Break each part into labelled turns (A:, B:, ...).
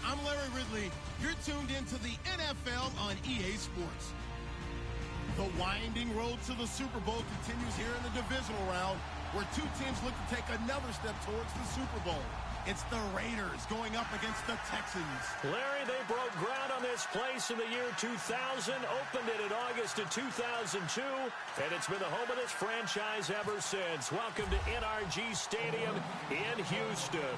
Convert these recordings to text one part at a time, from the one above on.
A: I'm Larry Ridley. You're tuned into the NFL on EA Sports. The winding road to the Super Bowl continues here in the divisional round, where two teams look to take another step towards the Super Bowl. It's the Raiders going up against the Texans.
B: Larry, they broke ground on this place in the year 2000, opened it in August of 2002, and it's been the home of this franchise ever since. Welcome to NRG Stadium in Houston.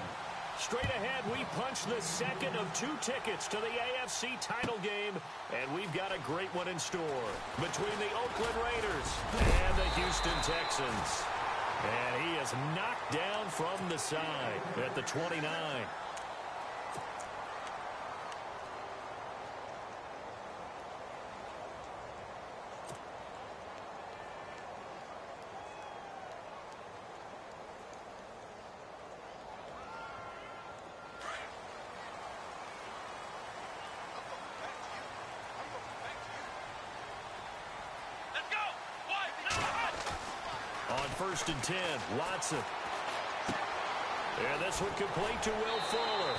B: Straight ahead, we punch the second of two tickets to the AFC title game, and we've got a great one in store between the Oakland Raiders and the Houston Texans. And he is knocked down from the side at the 29. First and 10, Watson. And this one complete to Will Fuller.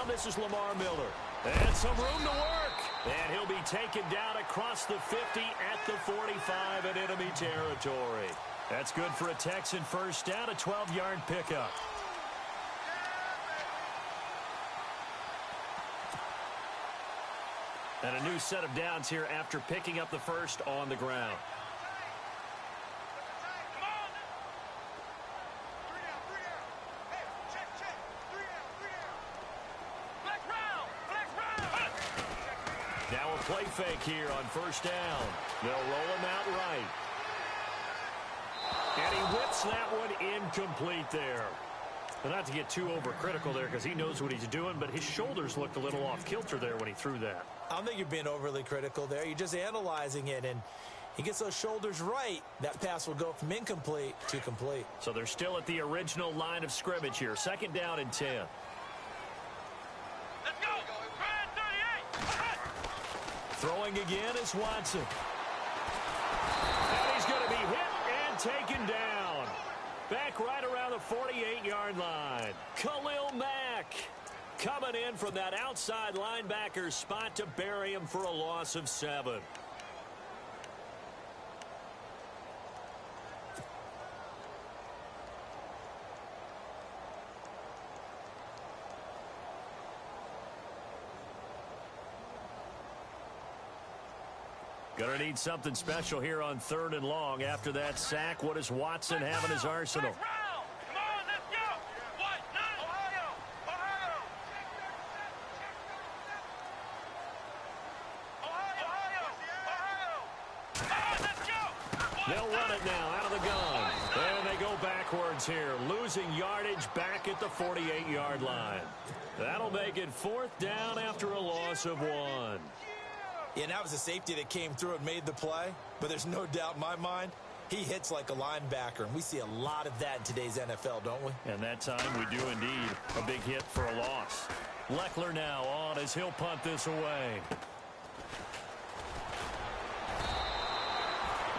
B: This is Lamar Miller. And some room to work. And he'll be taken down across the 50 at the 45 in enemy territory. That's good for a Texan first down, a 12-yard pickup. And a new set of downs here after picking up the first on the ground. Play fake here on first down. They'll roll him out right. And he whips that one incomplete there. But not to get too overcritical there because he knows what he's doing, but his shoulders looked a little off kilter there when he threw that.
C: I don't think you're being overly critical there. You're just analyzing it, and he gets those shoulders right. That pass will go from incomplete to complete.
B: So they're still at the original line of scrimmage here. Second down and 10. Throwing again is Watson. And he's going to be hit and taken down. Back right around the 48-yard line. Khalil Mack coming in from that outside linebacker spot to bury him for a loss of 7. Going to need something special here on 3rd and long. After that sack, what does Watson have in his arsenal?
D: Come on, let's go! What? Ohio! Ohio! Ohio! Ohio! Let's go!
B: They'll run it now out of the gun. And they go backwards here, losing yardage back at the 48-yard line. That'll make it 4th down after a loss of 1.
C: Yeah, and that was a safety that came through and made the play. But there's no doubt in my mind, he hits like a linebacker. And we see a lot of that in today's NFL, don't we?
B: And that time we do indeed. A big hit for a loss. Leckler now on as he'll punt this away.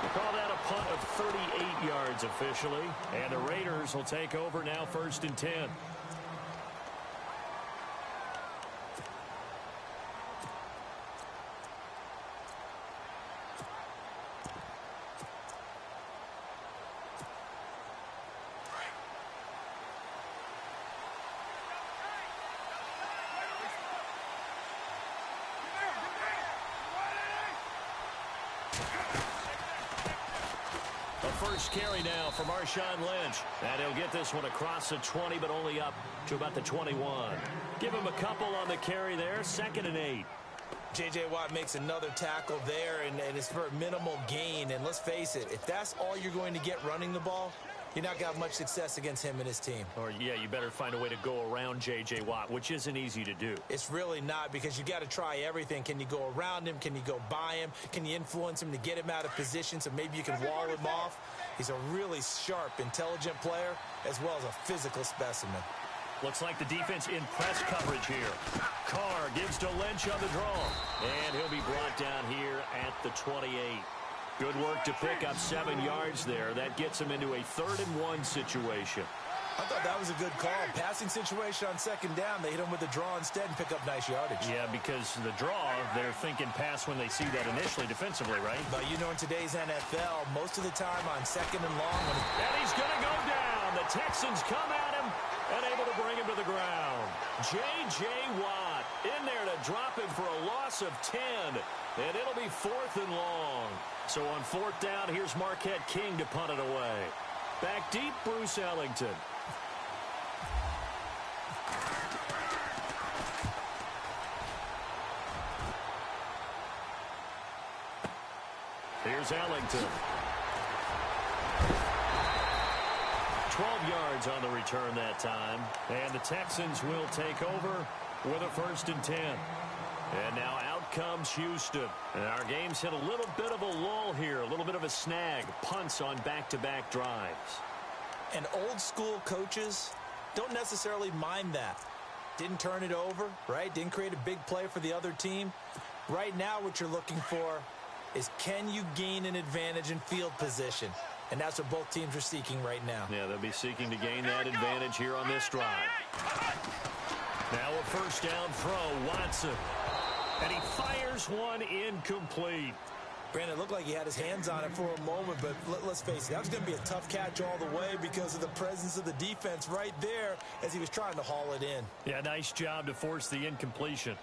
B: We'll call that a punt of 38 yards officially. And the Raiders will take over now 1st and 10. First carry now for Marshawn Lynch. And he'll get this one across the 20, but only up to about the 21. Give him a couple on the carry there. 2nd and 8.
C: J.J. Watt makes another tackle there, and it's for a minimal gain. And let's face it, if that's all you're going to get running the ball, you're not going to have much success against him and his team.
B: Or, yeah, you better find a way to go around J.J. Watt, which isn't easy to do.
C: It's really not, because you got to try everything. Can you go around him? Can you go by him? Can you influence him to get him out of position so maybe you can wall him off? He's a really sharp, intelligent player, as well as a physical specimen.
B: Looks like the defense in press coverage here. Carr gives to Lynch on the draw. And he'll be brought down here at the 28. Good work to pick up 7 yards there. That gets him into a 3rd-and-1 situation.
C: I thought that was a good call. Passing situation on 2nd down. They hit him with the draw instead and pick up nice yardage.
B: Yeah, because the draw, they're thinking pass when they see that initially defensively, right?
C: But you know, in today's NFL, most of the time on 2nd and long.
B: And he's going to go down. The Texans come at him and able to bring him to the ground. J.J. Watt in there to drop him for a loss of 10. And it'll be 4th and long. So on 4th down, here's Marquette King to punt it away. Back deep, Bruce Ellington. Here's Ellington. 12 yards on the return that time. And the Texans will take over with a 1st and 10. And now out comes Houston. And our game's hit a little bit of a lull here, a little bit of a snag. Punts on back-to-back drives.
C: And old school coaches don't necessarily mind that. Didn't turn it over, right? Didn't create a big play for the other team. Right now what you're looking for is, can you gain an advantage in field position? And that's what both teams are seeking right now.
B: Yeah, they'll be seeking to gain that advantage here on this drive. Now a 1st down throw, Watson. And he fires one incomplete.
C: Brandon, it looked like he had his hands on it for a moment, but let's face it, that was going to be a tough catch all the way because of the presence of the defense right there as he was trying to haul it in.
B: Yeah, nice job to force the incompletion.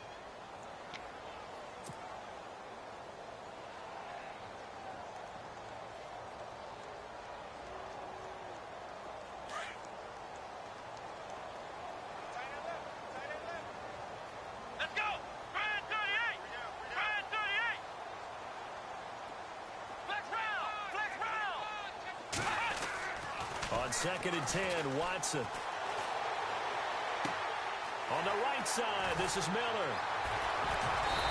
B: On 2nd and 10, Watson. On the right side, this is Miller.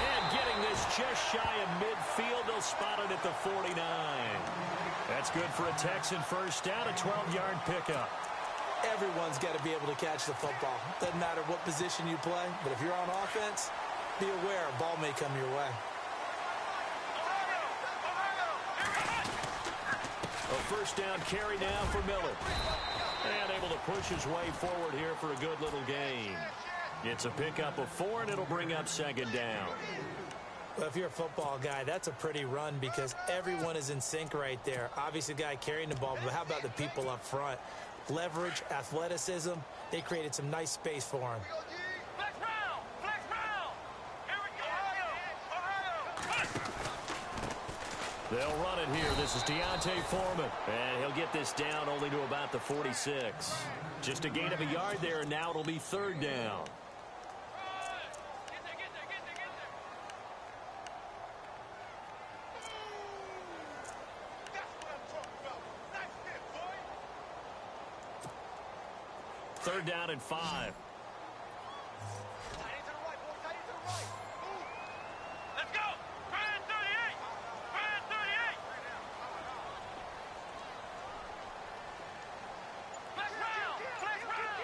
B: And getting this just shy of midfield, they'll spot it at the 49. That's good for a Texan 1st down, a 12-yard pickup.
C: Everyone's got to be able to catch the football. Doesn't matter what position you play, but if you're on offense, be aware a ball may come your way.
B: A 1st down carry now for Miller. And able to push his way forward here for a good little gain. It's a pickup of 4, and it'll bring up 2nd down.
C: Well, if you're a football guy, that's a pretty run because everyone is in sync right there. Obviously, the guy carrying the ball, but how about the people up front? Leverage, athleticism, they created some nice space for him.
D: Flex round! Flex round! Here we go!
B: They'll run it here. This is Deontay Foreman. And he'll get this down only to about the 46. Just a gain of a yard there, and now it'll be 3rd down. Third down and 5.
D: Let's go! Brand 38! Brand 38! Flex round! Flex round!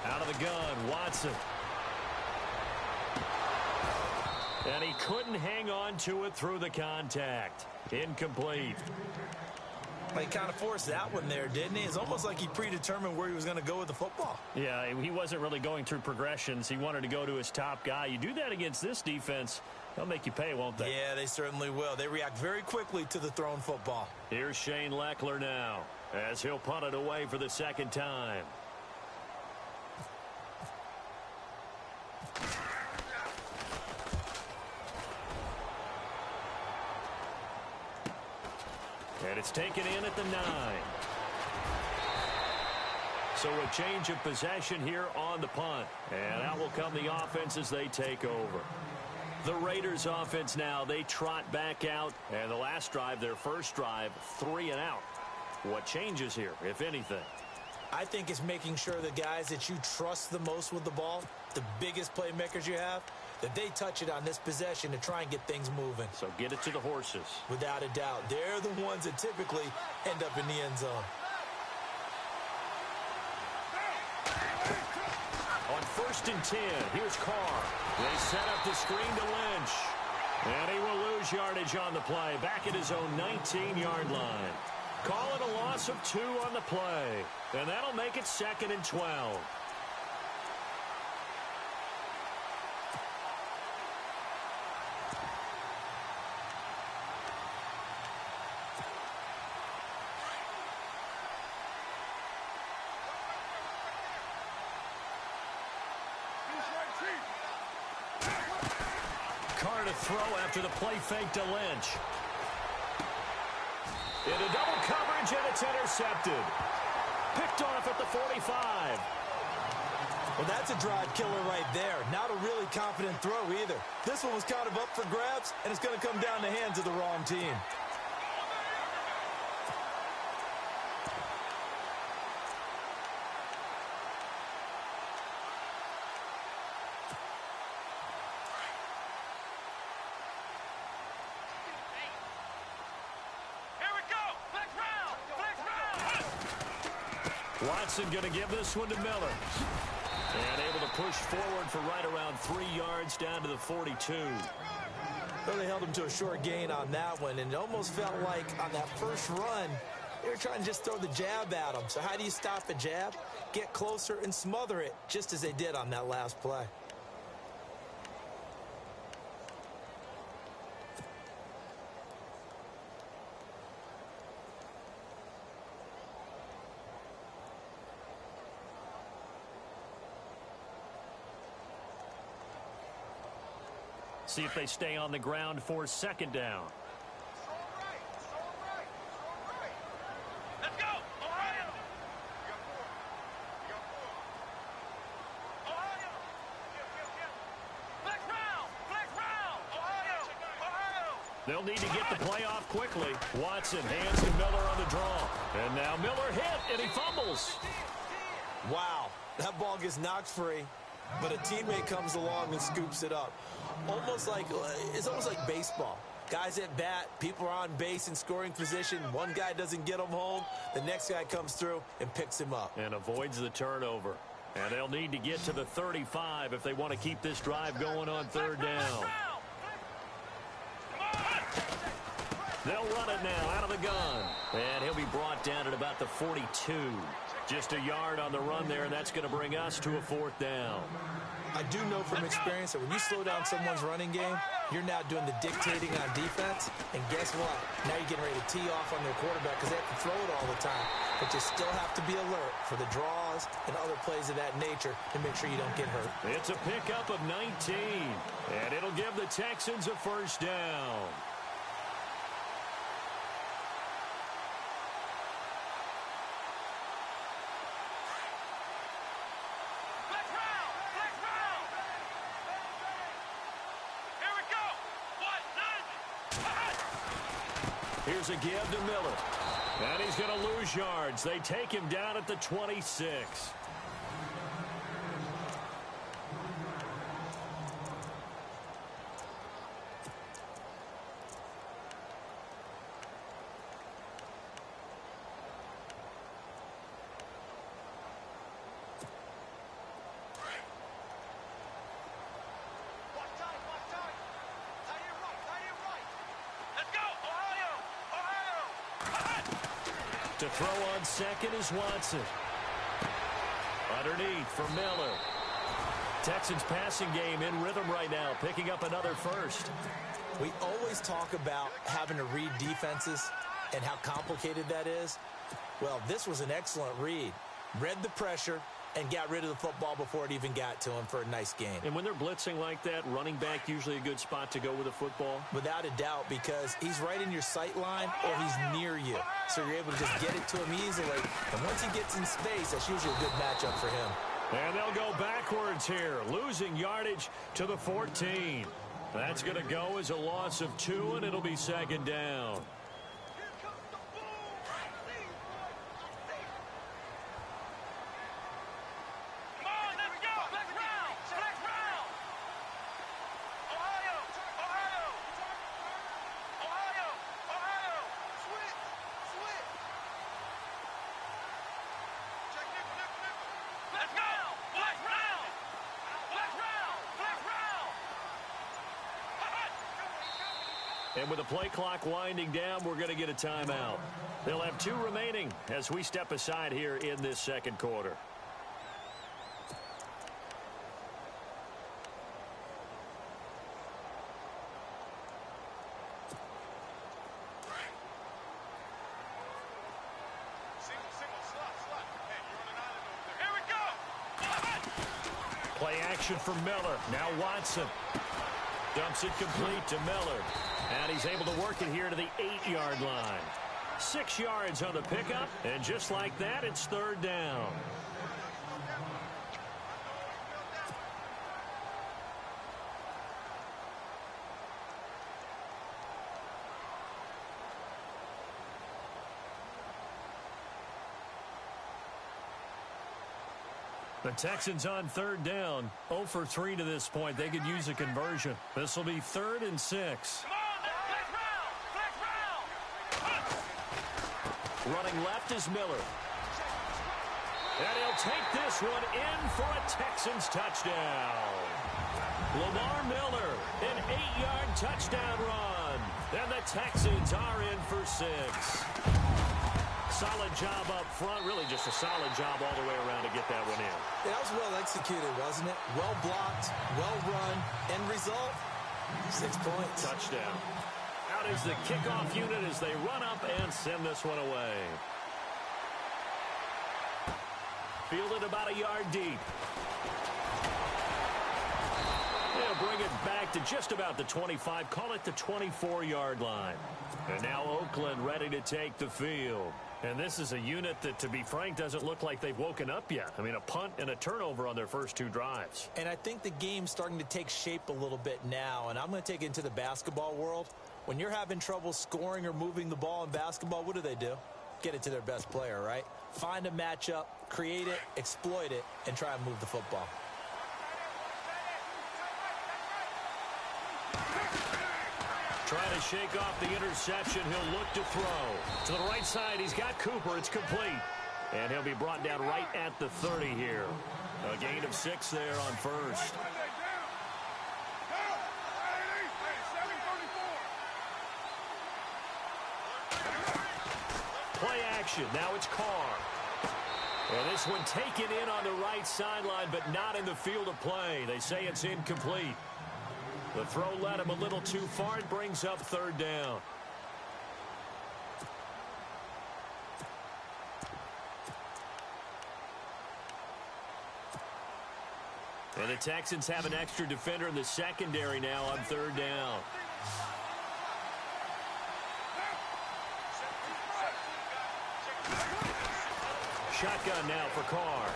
B: Out of the gun, Watson. And he couldn't hang on to it through the contact. Incomplete.
C: He kind of forced that one there, didn't he? It's almost like he predetermined where he was going to go with the football.
B: Yeah, he wasn't really going through progressions. He wanted to go to his top guy. You do that against this defense, they'll make you pay, won't they?
C: Yeah, they certainly will. They react very quickly to the thrown football.
B: Here's Shane Leckler now as he'll punt it away for the 2nd time. And it's taken in at the 9. So a change of possession here on the punt. And out will come the offense as they take over. The Raiders offense now, they trot back out. And the last drive, their first drive, 3 and out. What changes here, if anything?
C: I think it's making sure the guys that you trust the most with the ball, the biggest playmakers you have, that they touch it on this possession to try and get things moving.
B: So get it to the horses. Without
C: a doubt. They're the ones that typically end up in the end zone.
B: On 1st and 10, here's Carr. They set up the screen to Lynch. And he will lose yardage on the play, back at his own 19-yard line. Call it a loss of 2 on the play. And that'll make it 2nd and 12. Carr to throw after the play fake to Lynch. Into double coverage, and it's intercepted. Picked off at the 45.
C: Well, that's a drive killer right there. Not a really confident throw either. This one was kind of up for grabs, and it's going to come down the hands of the wrong team.
B: Watson going to give this one to Miller. And able to push forward for right around 3 yards down to the 42.
C: Well, they held him to a short gain on that one, and it almost felt like on that first run, they were trying to just throw the jab at him. So how do you stop a jab? Get closer and smother it, just as they did on that last play.
B: See if they stay on the ground for 2nd down.
D: Let's go, Ohio! Ohio! Flex round, Ohio!
B: They'll need to get the play off quickly. Watson hands to Miller on the draw. And now Miller hit, and he fumbles.
C: Wow, that ball gets knocked free, but a teammate comes along and scoops it up. It's almost like baseball. Guys at bat, people are on base in scoring position. One guy doesn't get him home. The next guy comes through and picks him up.
B: And avoids the turnover. And they'll need to get to the 35 if they want to keep this drive going on 3rd down. They'll run it now out of the gun. And he'll be brought down at about the 42. Just a yard on the run there, and that's going to bring us to a 4th down.
C: I do know from experience that when you slow down someone's running game, you're now doing the dictating on defense. And guess what? Now you're getting ready to tee off on their quarterback because they have to throw it all the time. But you still have to be alert for the draws and other plays of that nature to make sure you don't get hurt.
B: It's a pickup of 19, and it'll give the Texans a 1st down. Here's a give to Miller. And he's going to lose yards. They take him down at the 26. To throw on 2nd is Watson. Underneath for Miller. Texans passing game in rhythm right now, picking up another 1st.
C: We always talk about having to read defenses and how complicated that is. Well, this was an excellent read. Read the pressure and got rid of the football before it even got to him for a nice game.
B: And when they're blitzing like that, running back usually a good spot to go with the football?
C: Without a doubt, because he's right in your sight line or he's near you. So you're able to just get it to him easily. And once he gets in space, that's usually a good matchup for him.
B: And they'll go backwards here, losing yardage to the 14. That's going to go as a loss of 2, and it'll be second down. And with the play clock winding down, we're going to get a timeout. They'll have 2 remaining as we step aside here in this second quarter. Play action for Miller. Now Watson dumps it complete to Miller. And he's able to work it here to the 8-yard line. 6 yards on the pickup, and just like that, it's third down. The Texans on third down, 0 for 3 to this point. They could use a conversion. This will be 3rd and 6. Running left is Miller. And he'll take this one in for a Texans touchdown. Lamar Miller, an 8-yard touchdown run. And the Texans are in for 6. Solid job up front. Really just a solid job all the way around to get that one in.
C: Yeah, that was well executed, wasn't it? Well blocked, well run. End result, 6 points.
B: Touchdown. Out is the kickoff unit as they run up and send this one away. Fielded about a yard deep. They'll bring it back to just about the 25. Call it the 24-yard line. And now Oakland ready to take the field. And this is a unit that, to be frank, doesn't look like they've woken up yet. I mean, a punt and a turnover on their first 2 drives.
C: And I think the game's starting to take shape a little bit now. And I'm going to take it into the basketball world. When you're having trouble scoring or moving the ball in basketball, what do? Get it to their best player, right? Find a matchup, create it, exploit it, and try and move the football.
B: Trying to shake off the interception. He'll look to throw. To the right side, he's got Cooper. It's complete. And he'll be brought down right at the 30 here. A gain of 6 there on first. Play action. Now it's Carr. And this one taken in on the right sideline, but not in the field of play. They say it's incomplete. The throw led him a little too far. It brings up third down. And the Texans have an extra defender in the secondary now on third down. Shotgun now for Carr.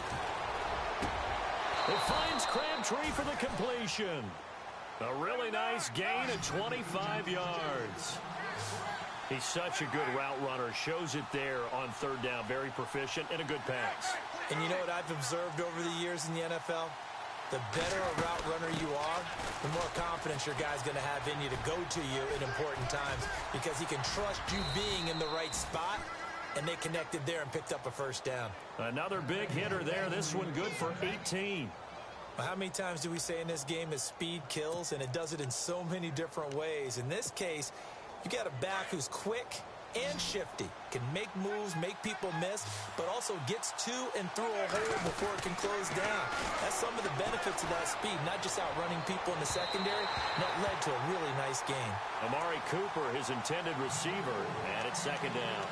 B: It finds Crabtree for the completion. A really nice gain of 25 yards. He's such a good route runner. Shows it there on third down. Very proficient and a good pass.
C: And you know what I've observed over the years in the NFL? The better a route runner you are, the more confidence your guy's going to have in you to go to you in important times because he can trust you being in the right spot, and they connected there and picked up a first down.
B: Another big hitter there. This one good for 18.
C: How many times do we say in this game is speed kills, and it does it in so many different ways. In this case, you got a back who's quick and shifty, can make moves, make people miss, but also gets to and through a hole before it can close down. That's some of the benefits of that speed, not just outrunning people in the secondary. That led to a really nice game.
B: Amari Cooper, his intended receiver, and it's second down.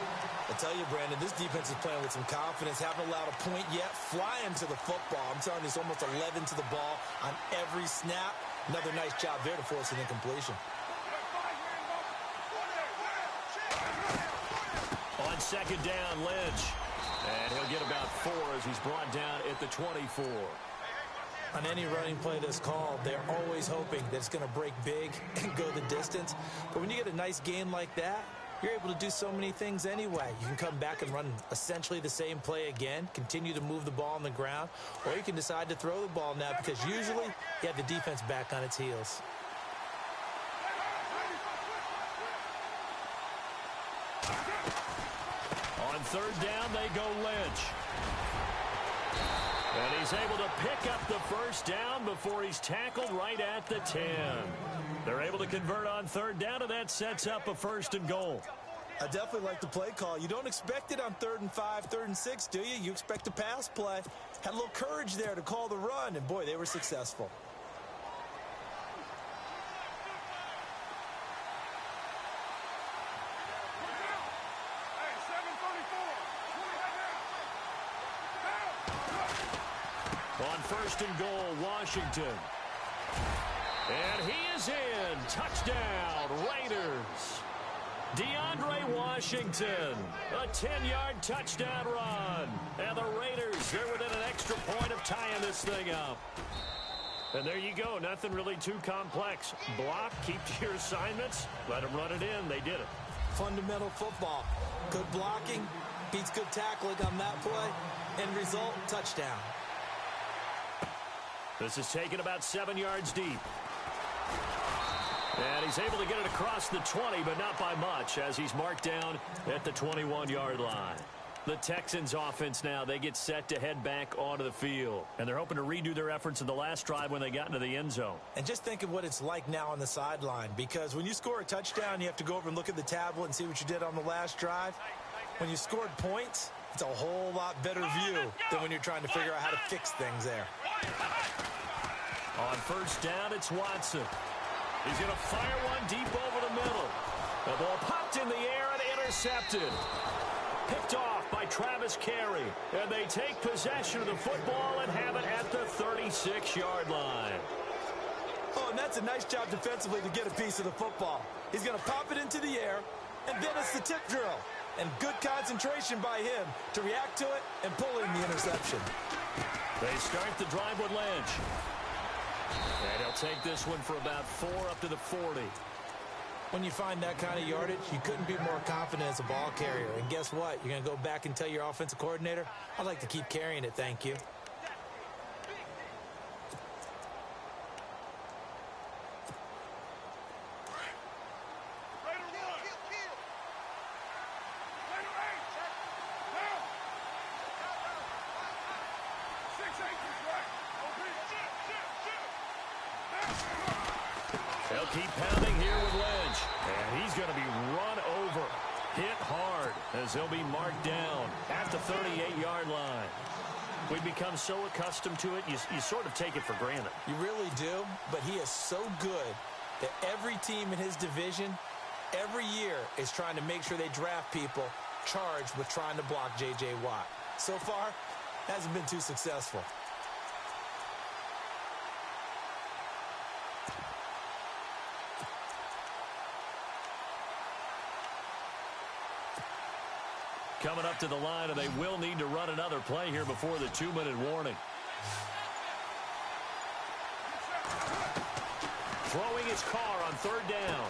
C: I tell you, Brandon, this defense is playing with some confidence. Haven't allowed a point yet. Flying to the football. I'm telling you, it's almost 11 to the ball on every snap. Another nice job there to force an incompletion.
B: On second down, Lynch. And he'll get about 4 as he's brought down at the 24.
C: On any running play that's called, they're always hoping that it's going to break big and go the distance. But when you get a nice gain like that, you're able to do so many things anyway. You can come back and run essentially the same play again, continue to move the ball on the ground, or you can decide to throw the ball now because usually you have the defense back on its heels.
B: On third down, they go Lynch. And he's able to pick up the first down before he's tackled right at the 10. They're able to convert on third down, and that sets up a 1st and goal.
C: I definitely like the play call. You don't expect it on 3rd and 5, 3rd and 6, do you? You expect a pass play. Had a little courage there to call the run, and boy, they were successful.
B: On 1st and goal, Washington. And he is in. Touchdown, Raiders. DeAndre Washington, a 10-yard touchdown run. And the Raiders, they're within an extra point of tying this thing up. And there you go. Nothing really too complex. Block, keep to your assignments, let them run it in. They did it.
C: Fundamental football. Good blocking beats good tackling on that play. End result, touchdown.
B: This is taken about 7 yards deep. And he's able to get it across the 20, but not by much, as he's marked down at the 21-yard line. The Texans offense now, they get set to head back onto the field. And they're hoping to redo their efforts in the last drive when they got into the end zone.
C: And just think of what it's like now on the sideline, because when you score a touchdown, you have to go over and look at the tablet and see what you did on the last drive. When you scored points, it's a whole lot better view than when you're trying to figure out how to fix things there.
B: On 1st down, it's Watson. He's going to fire one deep over the middle. The ball popped in the air and intercepted. Picked off by Travis Carey. And they take possession of the football and have it at the 36-yard line.
C: Oh, and that's a nice job defensively to get a piece of the football. He's going to pop it into the air, and then it's the tip drill. And good concentration by him to react to it and pull in the interception.
B: They start the drive with Lynch. And he'll take this one for about 4 up to the 40.
C: When you find that kind of yardage, you couldn't be more confident as a ball carrier. And guess what? You're going to go back and tell your offensive coordinator, I'd like to keep carrying it, thank you.
B: They'll keep pounding here with Lynch. And he's going to be run over. Hit hard as he'll be marked down at the 38-yard line. We've become so accustomed to it, you sort of take it for granted.
C: You really do, but he is so good that every team in his division, every year, is trying to make sure they draft people charged with trying to block J.J. Watt. So far, hasn't been too successful.
B: Coming up to the line, and they will need to run another play here before the 2-minute warning. Throwing his car on 3rd down.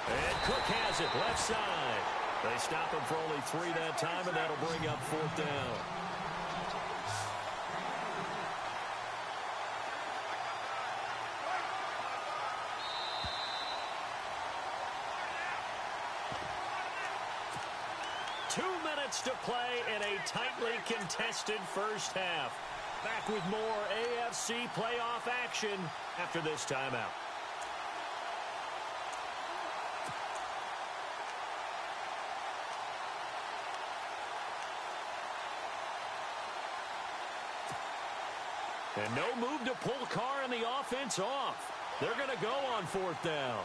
B: And Cook has it, left side. They stop him for only 3 that time, and that'll bring up 4th down. To play in a tightly contested first half. Back with more AFC playoff action after this timeout. And no move to pull Carr and the offense off. They're going to go on 4th down.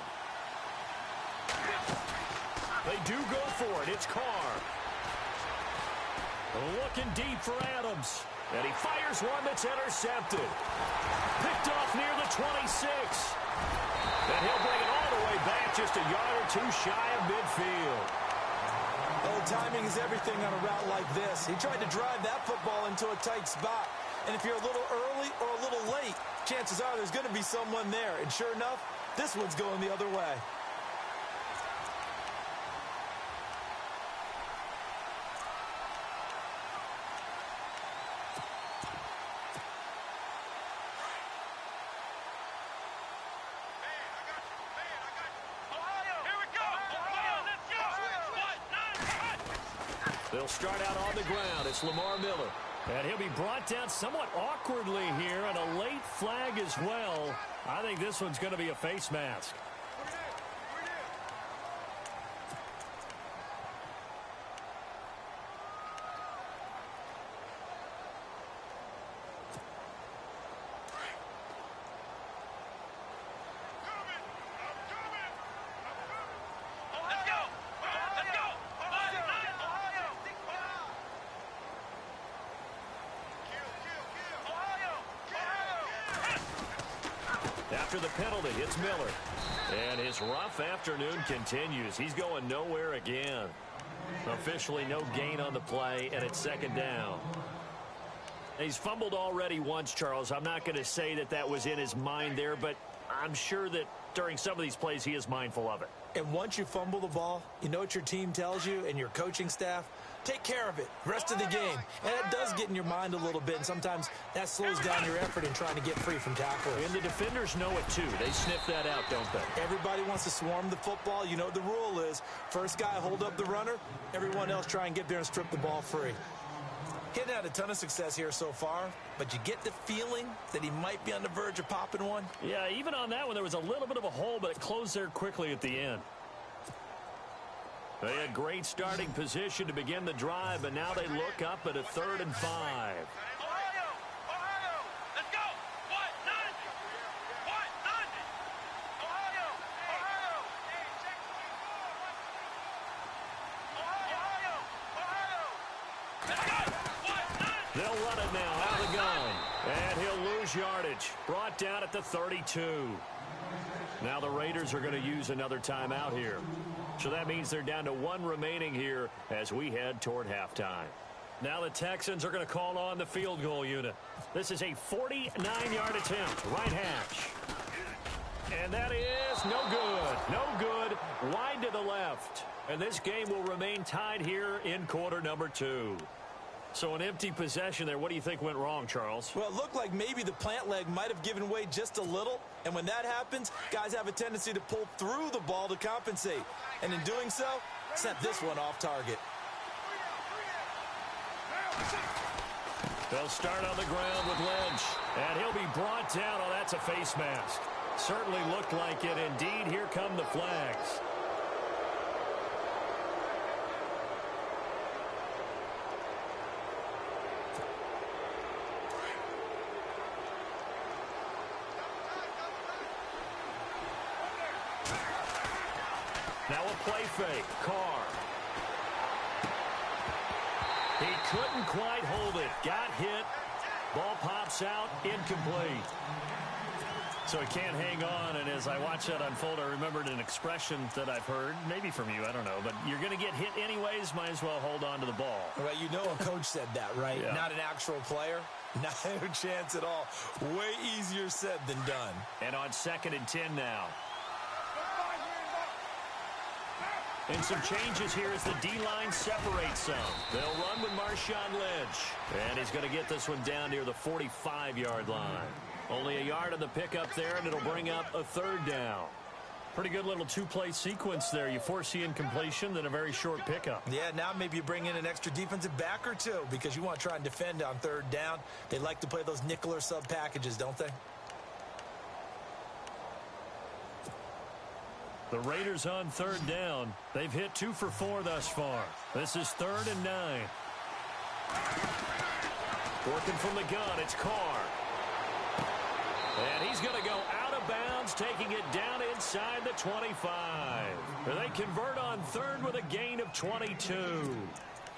B: They do go for it. It's Carr. Looking deep for Adams. And he fires one that's intercepted. Picked off near the 26. And he'll bring it all the way back just a yard or 2 shy of midfield.
C: Oh, timing is everything on a route like this. He tried to drive that football into a tight spot. And if you're a little early or a little late, chances are there's going to be someone there. And sure enough, this one's going the other way.
B: They'll start out on the ground. It's Lamar Miller. And he'll be brought down somewhat awkwardly here, and a late flag as well. I think this one's going to be a face mask. After the penalty, it's Miller. And his rough afternoon continues. He's going nowhere again. Officially no gain on the play, and it's second down. He's fumbled already once, Charles. I'm not going to say that that was in his mind there, but I'm sure that during some of these plays he is mindful of it.
C: And once you fumble the ball, you know what your team tells you and your coaching staff? Take care of it rest of the game. And it does get in your mind a little bit, and sometimes that slows down your effort in trying to get free from tackles.
B: And the defenders know it too. They sniff that out, don't they?
C: Everybody wants to swarm the football. You know what the rule is. First guy hold up the runner. Everyone else try and get there and strip the ball free. He hadn't had a ton of success here so far, but you get the feeling that he might be on the verge of popping one.
B: Yeah, even on that one, there was a little bit of a hole, but it closed there quickly at the end. They had great starting position to begin the drive, but now they look up at a 3rd and 5.
D: Ohio! Let's go! Why-not? Ohio! Let's go!
B: They'll run it now out of the gun. And he'll lose yardage. Brought down at the 32. Now the Raiders are going to use another timeout here. So that means they're down to 1 remaining here as we head toward halftime. Now the Texans are going to call on the field goal unit. This is a 49-yard attempt, right hash. And that is no good. No good. Wide to the left. And this game will remain tied here in quarter number 2. So an empty possession there. What do you think went wrong, Charles?
C: Well, it looked like maybe the plant leg might have given way just a little. And when that happens, guys have a tendency to pull through the ball to compensate. And in doing so, sent this one off target.
B: They'll start on the ground with Lynch. And he'll be brought down. Oh, that's a face mask. Certainly looked like it. Indeed, here come the flags. Now a play fake. Carr. He couldn't quite hold it. Got hit. Ball pops out. Incomplete. So he can't hang on, and as I watch that unfold, I remembered an expression that I've heard, maybe from you, I don't know, but you're going to get hit anyways, might as well hold on to the ball.
C: Right, you know a coach said that, right?
B: Yeah.
C: Not an actual player. Not a chance at all. Way easier said than done.
B: And on 2nd and 10 now. And some changes here as the D-line separates some. They'll run with Marshawn Lynch. And he's going to get this one down near the 45-yard line. Only a yard on the pickup there, and it'll bring up a 3rd down. Pretty good little 2-play sequence there. You force the incompletion, then a very short pickup.
C: Yeah, now maybe you bring in an extra defensive back or two because you want to try and defend on 3rd down. They like to play those nickel or sub packages, don't they?
B: The Raiders on 3rd down. They've hit 2 for 4 thus far. This is 3rd and 9. Working from the gun, it's Carr. And he's going to go out of bounds, taking it down inside the 25. They convert on 3rd with a gain of 22.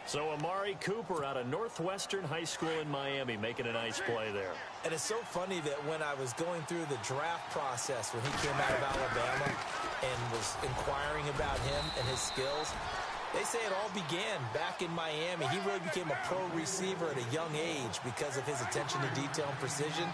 B: So Amari Cooper out of Northwestern High School in Miami making a nice play there.
C: And it's so funny that when I was going through the draft process when he came out of Alabama and was inquiring about him and his skills, They say it all began back in Miami. He really became a pro receiver at a young age because of his attention to detail and precision.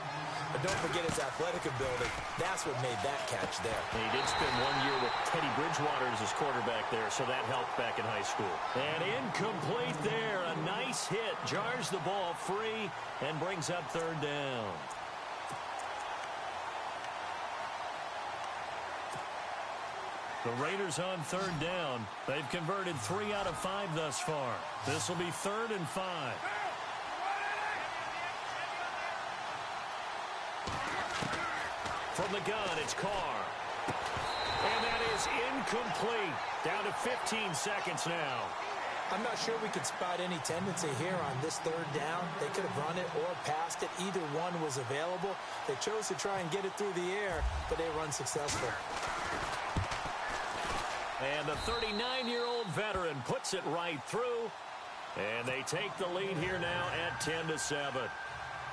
C: But don't forget his athletic ability. That's what made that catch there.
B: He did spend 1 year with Teddy Bridgewater as his quarterback there, so that helped back in high school. And incomplete there. A nice hit. Jars the ball free and brings up third down. The Raiders on third down. They've converted 3 out of 5 thus far. This will be 3rd and 5. From the gun, it's Carr. And that is incomplete. Down to 15 seconds now.
C: I'm not sure we could spot any tendency here on this third down. They could have run it or passed it. Either one was available. They chose to try and get it through the air, but they were unsuccessful.
B: And the 39-year-old veteran puts it right through. And they take the lead here now at 10-7.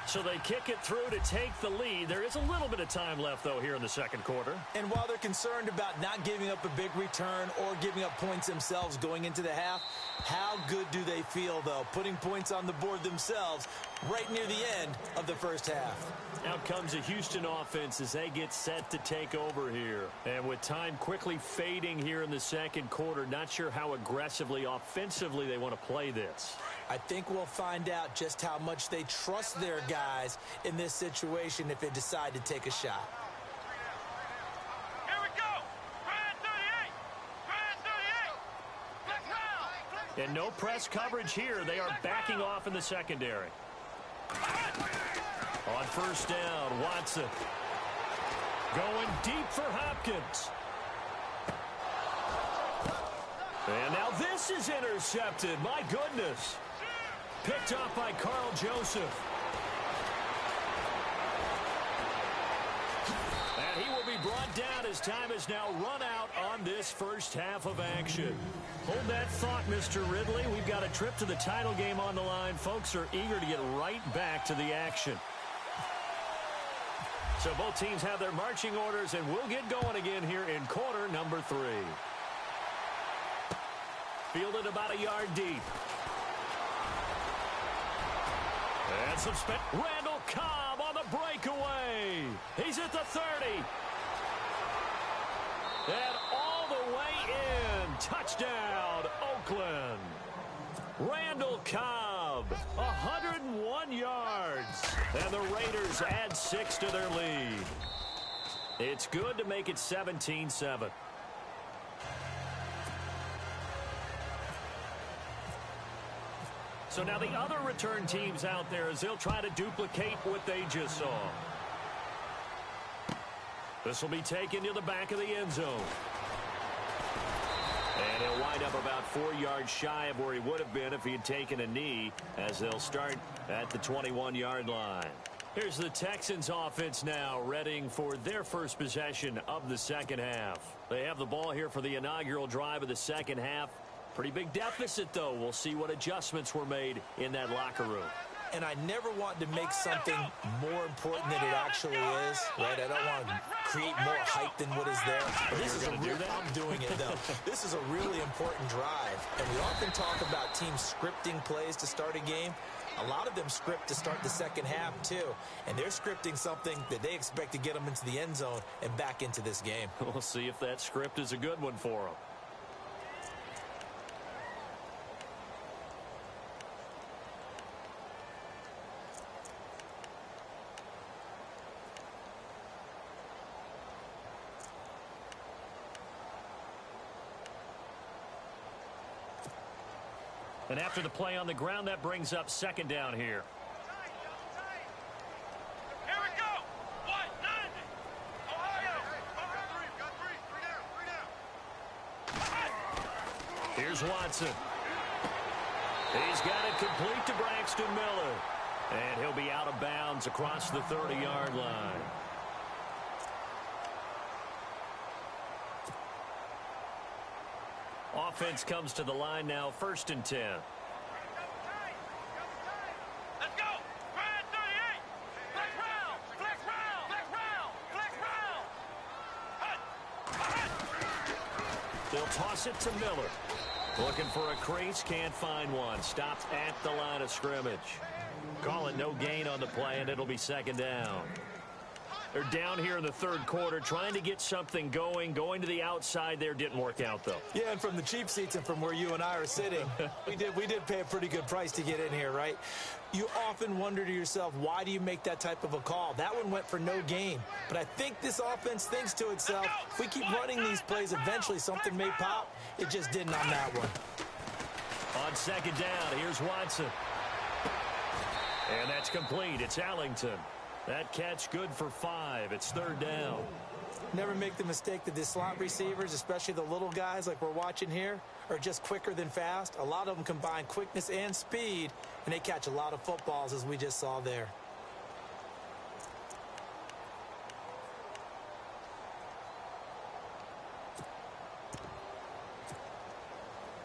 B: So they kick it through to take the lead. There is a little bit of time left, though, here in the second quarter.
C: And while they're concerned about not giving up a big return or giving up points themselves going into the half, how good do they feel, though, putting points on the board themselves right near the end of the first half?
B: Out comes the Houston offense as they get set to take over here. And with time quickly fading here in the second quarter, not sure how aggressively, offensively they want to play this.
C: I think we'll find out just how much they trust their guys in this situation if they decide to take a shot.
D: Here we go. Brand 38. Brand 38. Flex round.
B: And no press coverage here. They are backing off in the secondary. On first down, Watson. Going deep for Hopkins. And now this is intercepted. My goodness. Picked up by Carl Joseph. And he will be brought down as time is now run out on this first half of action. Hold that thought, Mr. Ridley. We've got a trip to the title game on the line. Folks are eager to get right back to the action. So both teams have their marching orders, and we'll get going again here in quarter number 3. Fielded about a yard deep. And some Randall Cobb on the breakaway. He's at the 30. And all the way in. Touchdown, Oakland. Randall Cobb, 101 yards. And the Raiders add 6 to their lead. It's good to make it 17-7. So now the other return teams out there as they'll try to duplicate what they just saw. This will be taken to the back of the end zone. And he'll wind up about 4 yards shy of where he would have been if he had taken a knee, as they'll start at the 21-yard line. Here's the Texans offense now, readying for their first possession of the second half. They have the ball here for the inaugural drive of the second half. Pretty big deficit, though. We'll see what adjustments were made in that locker room.
C: And I never want to make something more important than it actually is, right? I don't want to create more hype than what is there. But this is a real, I'm doing it, though. This is a really important drive. And we often talk about teams scripting plays to start a game. A lot of them script to start the second half, too. And they're scripting something that they expect to get them into the end zone and back into this game.
B: We'll see if that script is a good one for them. And after the play on the ground, that brings up second down here.
D: Here we go. 190. Ohio. Got three down.
B: Here's Watson. He's got it complete to Braxton Miller. And he'll be out of bounds across the 30-yard line. Offense comes to the line now, 1st and 10.
D: Let's go. Brand 38. Flex round. Flex round. Flex round. Flex round.
B: They'll toss it to Miller. Looking for a crease, can't find one. Stopped at the line of scrimmage. Call it no gain on the play, and it'll be second down. They're down here in the third quarter, trying to get something going. Going to the outside there didn't work out, though.
C: Yeah, and from the cheap seats and from where you and I are sitting, we did pay a pretty good price to get in here, right? You often wonder to yourself, why do you make that type of a call? That one went for no gain. But I think this offense thinks to itself, if we keep running these plays, eventually something may pop. It just didn't on that one.
B: On second down, here's Watson. And that's complete. It's Allington. That catch good for 5. It's third down.
C: Never make the mistake that the slot receivers, especially the little guys like we're watching here, are just quicker than fast. A lot of them combine quickness and speed, and they catch a lot of footballs, as we just saw there.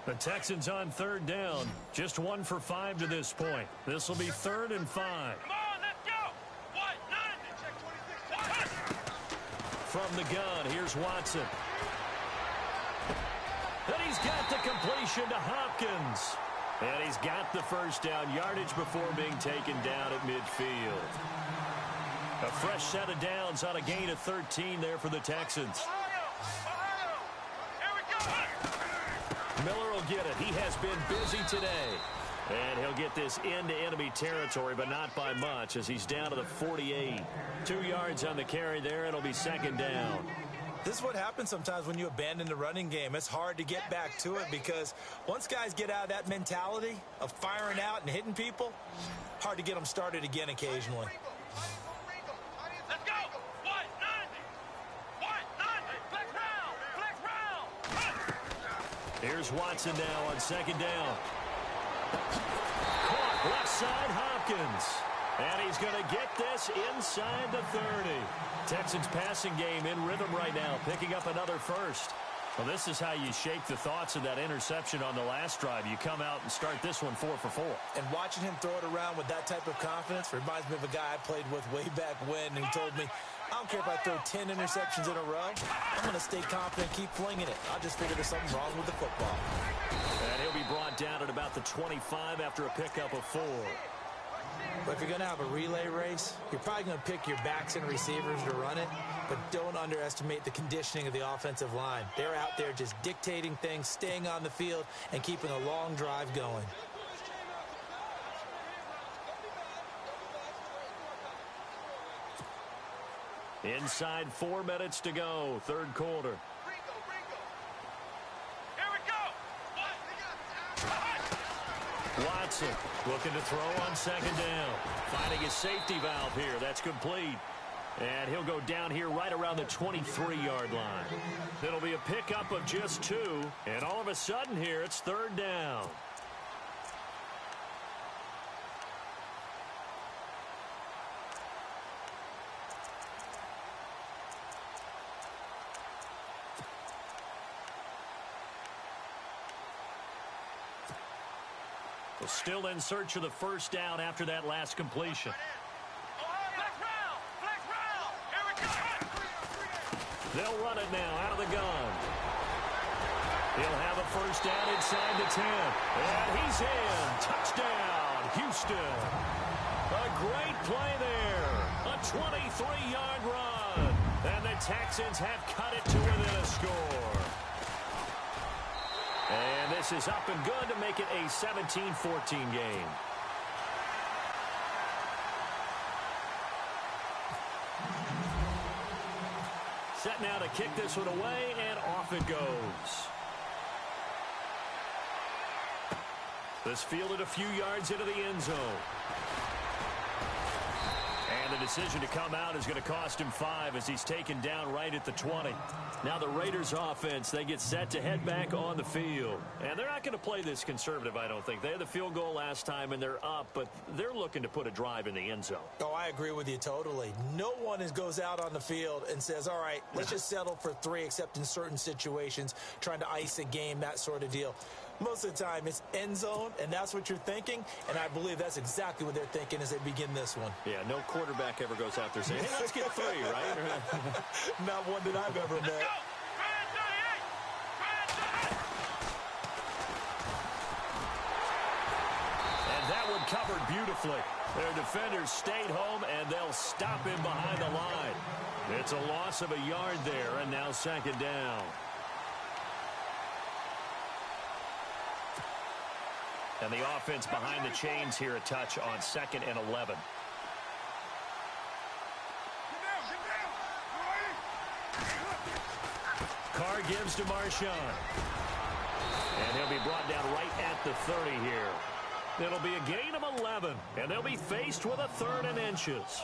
B: The Texans on third down. Just 1 for 5 to this point. This will be 3rd and 5.
D: Come on, let's go. What? 90.
B: From the gun, here's Watson. And he's got the completion to Hopkins. And he's got the first down yardage before being taken down at midfield. A fresh set of downs on a gain of 13 there for the Texans.
D: Here we go.
B: Miller will get it. He has been busy today. And he'll get this into enemy territory, but not by much, as he's down to the 48. 2 yards on the carry there. It'll be second down.
C: This is what happens sometimes when you abandon the running game. It's hard to get back to it because once guys get out of that mentality of firing out and hitting people, hard to get them started again occasionally.
D: Let's go. What? 90. What? 90. Flex round. Flex round.
B: Here's Watson now on second down. Caught left side, Hopkins. And he's going to get this inside the 30. Texans passing game in rhythm right now, picking up another first. Well, this is how you shake the thoughts of that interception on the last drive. You come out and start this one 4 for 4.
C: And watching him throw it around with that type of confidence reminds me of a guy I played with way back when, and he told me, I don't care if I throw 10 interceptions in a row. I'm going to stay confident, keep flinging it. I just figured there's something wrong with the football.
B: And he'll be brought down at about the 25 after a pickup of 4.
C: But if you're going to have a relay race, you're probably going to pick your backs and receivers to run it, but don't underestimate the conditioning of the offensive line. They're out there just dictating things, staying on the field, and keeping a long drive going.
B: Inside 4 minutes to go, third quarter.
D: Here we go.
B: Watson looking to throw on second down. Finding his safety valve here. That's complete. And he'll go down here right around the 23-yard line. It'll be a pickup of just 2. And all of a sudden here, it's third down. Still in search of the first down after that last completion.
D: Flex round. Flex round. Here we go.
B: They'll run it now out of the gun. He'll have a first down inside the 10. And he's in. Touchdown, Houston. A great play there. A 23-yard run. And the Texans have cut it to within a score. And this is up and good to make it a 17-14 game. Set now to kick this one away, and off it goes. This fielded a few yards into the end zone. And the decision to come out is going to cost him 5 as he's taken down right at the 20. Now the Raiders offense, they get set to head back on the field. And they're not going to play this conservative, I don't think. They had the field goal last time, and they're up, but they're looking to put a drive in the end zone.
C: Oh, I agree with you totally. No one goes out on the field and says, all right, let's just settle for 3, except in certain situations, trying to ice a game, that sort of deal. Most of the time, it's end zone, and that's what you're thinking, and I believe that's exactly what they're thinking as they begin this one.
B: Yeah, no quarterback ever goes out there saying, hey, let's get 3, right?
C: Not one that I've ever met.
B: beautifully. Their defenders stayed home, and they'll stop him behind the line. It's a loss of a yard there, and now second down. And the offense behind the chains here a touch on 2nd and 11. Carr gives to Marshawn. And he'll be brought down right at the 30 here. It'll be a gain of 11, and they'll be faced with a 3rd and inches.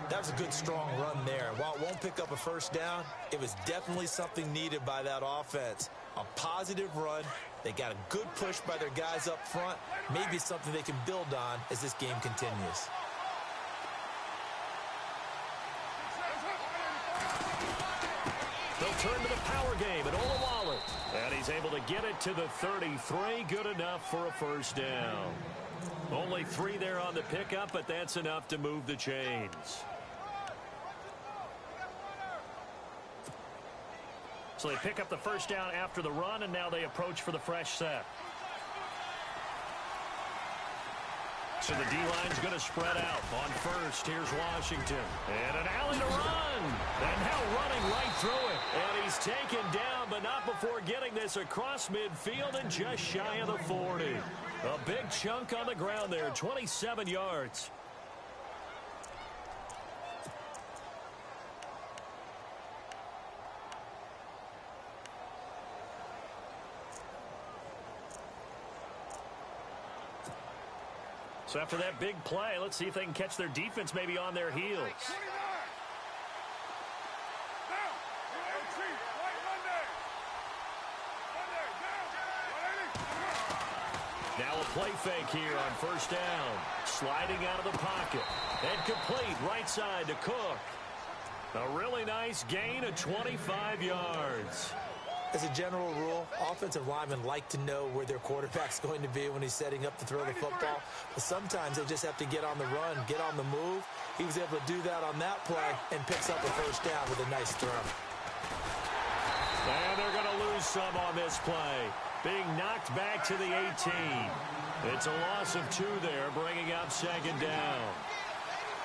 C: That's a good, strong run there. While it won't pick up a first down, it was definitely something needed by that offense. A positive run. They got a good push by their guys up front. Maybe something they can build on as this game continues.
B: They'll turn to the power game at Olawale. And he's able to get it to the 33. Good enough for a first down. Only 3 there on the pickup, but that's enough to move the chains. So they pick up the first down after the run, and now they approach for the fresh set. So the D-line's going to spread out. On first, here's Washington. And an alley to run. And now running right through it. And he's taken down, but not before getting this across midfield and just shy of the 40. A big chunk on the ground there, 27 yards. So after that big play, let's see if they can catch their defense maybe on their heels. Now a play fake here on first down. Sliding out of the pocket. And complete right side to Cook. A really nice gain of 25 yards.
C: As a general rule, offensive linemen like to know where their quarterback's going to be when he's setting up to throw the football. But sometimes they just have to get on the run, get on the move. He was able to do that on that play and picks up a first down with a nice throw.
B: And they're going to lose some on this play. Being knocked back to the 18. It's a loss of 2 there, bringing up second down.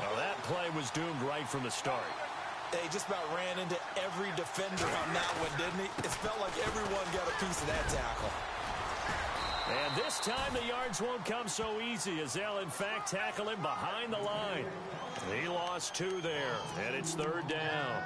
B: Now that play was doomed right from the start.
C: They just about ran into every defender on that one, didn't he? It felt like everyone got a piece of that tackle.
B: And this time the yards won't come so easy as they'll, in fact, tackle him behind the line. He lost 2 there, and it's third down.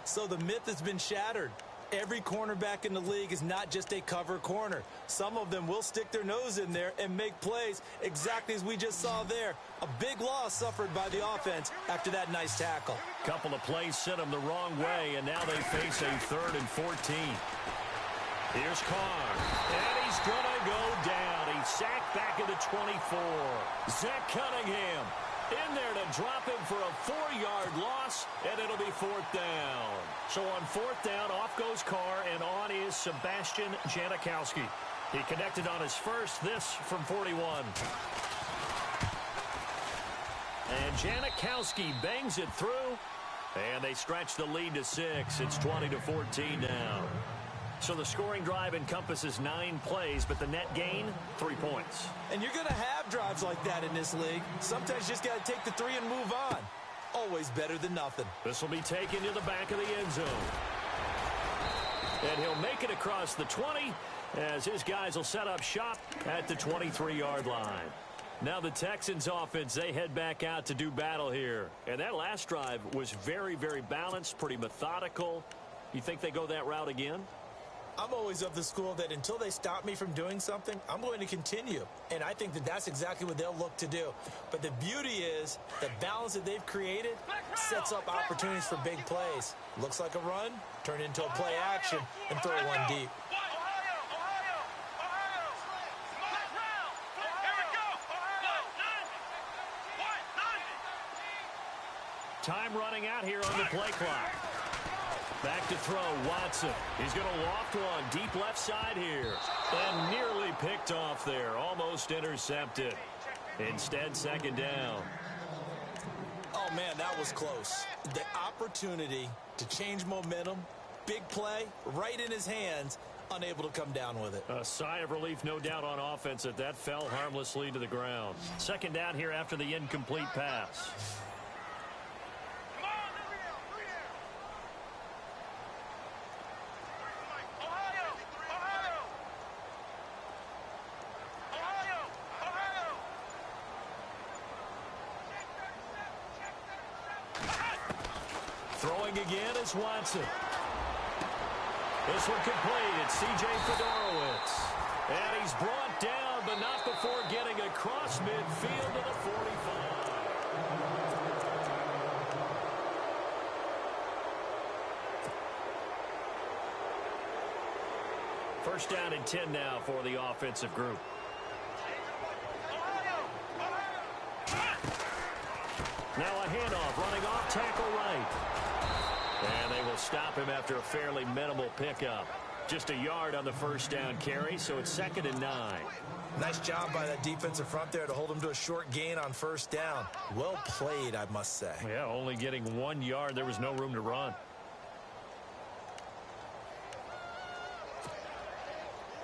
C: So the myth has been shattered. Every cornerback in the league is not just a cover corner. Some of them will stick their nose in there and make plays exactly as we just saw there. A big loss suffered by the offense after that nice tackle.
B: Couple of plays sent them the wrong way, and now they face a 3rd and 14. Here's Carr, and he's going to go down. He's sacked back at the 24. Zach Cunningham in there to drop him for a 4-yard loss, and it'll be 4th down. So on 4th down, off goes Carr, and on is Sebastian Janikowski. He connected on his first, this from 41. And Janikowski bangs it through, and they stretch the lead to 6. It's 20-14 now. So the scoring drive encompasses 9 plays, but the net gain, 3 points.
C: And you're going to have drives like that in this league. Sometimes you just got to take the 3 and move on. Always better than nothing.
B: This will be taken to the back of the end zone. And he'll make it across the 20 as his guys will set up shop at the 23-yard line. Now the Texans offense, they head back out to do battle here. And that last drive was very, very balanced, pretty methodical. You think they go that route again?
C: I'm always of the school that until they stop me from doing something, I'm going to continue. And I think that that's exactly what they'll look to do. But the beauty is the balance that they've created sets up opportunities for big plays. Looks like a run, turn into a play action, and throw one deep.
B: Time running out here on the play clock. Back to throw, Watson. He's going to loft one deep left side here. And nearly picked off there. Almost intercepted. Instead, second down.
C: Oh, man, that was close. The opportunity to change momentum, big play, right in his hands, unable to come down with it.
B: A sigh of relief, no doubt, on offense that fell harmlessly to the ground. Second down here after the incomplete pass. Throwing again is Watson. This one complete. It's C.J. Fedorowicz. And he's brought down, but not before getting across midfield to the 45. First down and 10 now for the offensive group. Now a handoff, running off tackle right. And they will stop him after a fairly minimal pickup. Just a yard on the first down carry, so it's 2nd and 9.
C: Nice job by that defensive front there to hold him to a short gain on first down. Well played, I must say.
B: Yeah, only getting 1 yard. There was no room to run.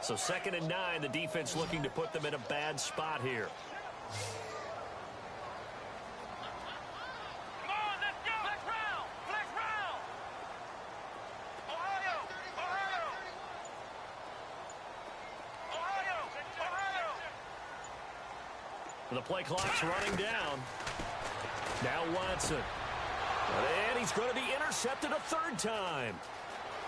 B: So 2nd and 9, the defense looking to put them in a bad spot here. The play clock's running down. Now Watson. And he's going to be intercepted a third time.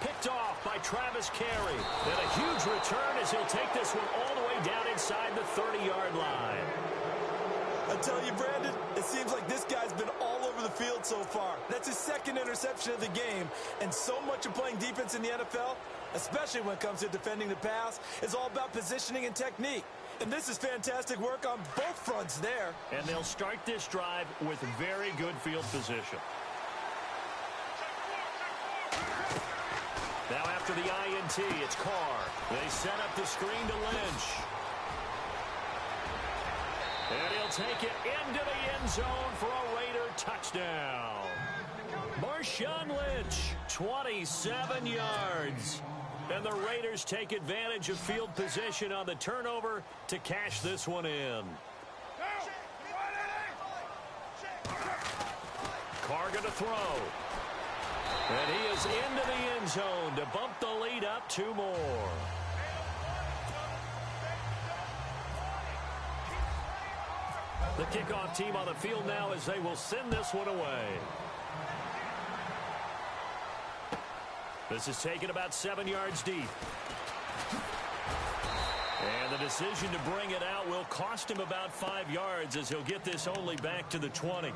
B: Picked off by Travis Carey. And a huge return as he'll take this one all the way down inside the 30-yard line.
C: I tell you, Brandon, it seems like this guy's been all over the field so far. That's his 2nd interception of the game. And so much of playing defense in the NFL, especially when it comes to defending the pass, is all about positioning and technique. And this is fantastic work on both fronts there.
B: And they'll start this drive with very good field position. Now after the INT, it's Carr. They set up the screen to Lynch. And he'll take it into the end zone for a Raider touchdown. Marshawn Lynch, 27 yards. And the Raiders take advantage of field position on the turnover to cash this one in. Carr going to throw. And he is into the end zone to bump the lead up 2 more. The kickoff team on the field now as they will send this one away. This is taken about 7 yards deep. And the decision to bring it out will cost him about 5 yards as he'll get this only back to the 20.